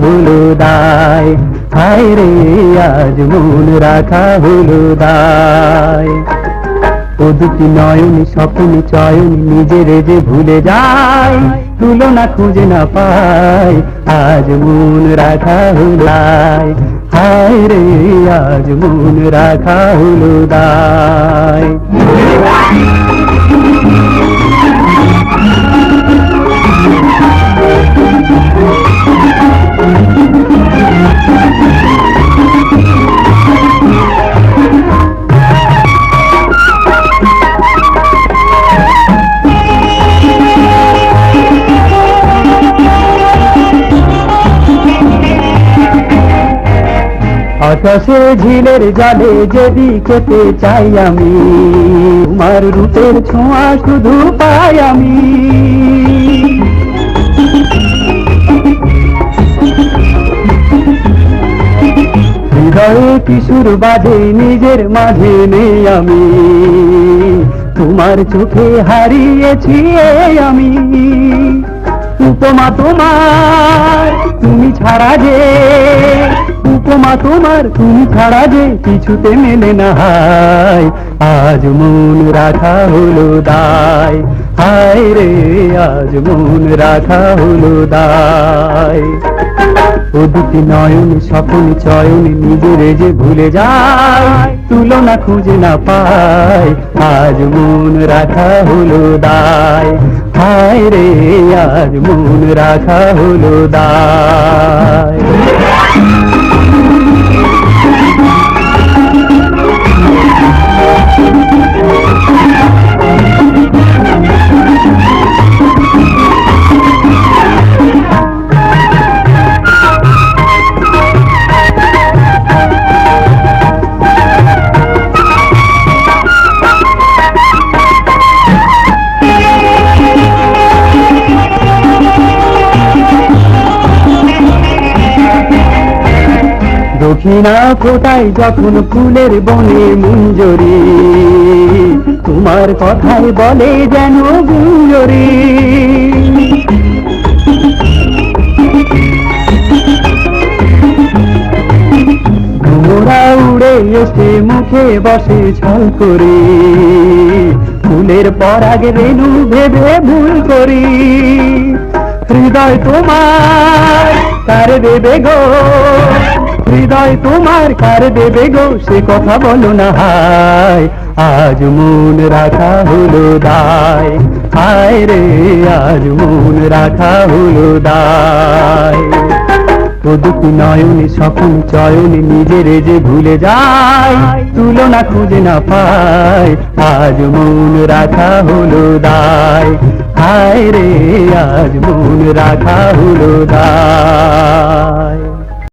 হলো দায়, হায় রে আজ মন রাখা হলো দায়। ও দুটি নয়নি স্বপ্ন চয়ন নিজের যে ভুলে যায়, তুলনা খুঁজে না পায়, আজ মন রাখা হলো দায়, হায় রে আজ মন রাখা হলো দায়। আকাশে ঝিলের জলে যেদিকেতে চাই আমি, তোমার রূপের ছোঁয়া শুধু পাই আমি। হৃদয়ে কিশোর বাজে নিজের মাঝে নেই আমি, তোমার চোখে হারিয়েছি আমি। উপমা তোমার তুমি ছাড়া যে, উপমা তোমার তুমি ছাড়া যে কিছুতে মেলে না হায়, আজ মন রাখা হলো দায়, হায় রে আজ মন রাখা হলো দায়। ও দুটি নয়ন স্বপ্ন চয়ন নিজের যে ভুলে যায়, তুলনা খুঁজে না পায়, আজ মন রাখা হলো দায়, হায় রে আজ মন রাখা হলো দায়। দক্ষিণা ফোটাই যখন ফুলের বনে মঞ্জরি, তোমার কথাই বলে যেন গুঞ্জরি। মোরা উড়ে এসে মুখে বসে ছল করে, ফুলের পরাগ রেণু ভেবে ভুল করি। হৃদয় তোমার কার দেবে গো, হৃদয় তোমার কার দেবে গো, সে কথা বলো না হায়, আজ মন রাখা হলো দায়, হায় রে আজ মন রাখা হলো দায়। ও দুটি নয়নে স্বপ্ন চয়নে নিজের যে ভুলে যায়, তুলনা খুঁজে না পায়, আজ মন রাখা হলো দায়, হায় রে আজ মন রাখা হলো দায়।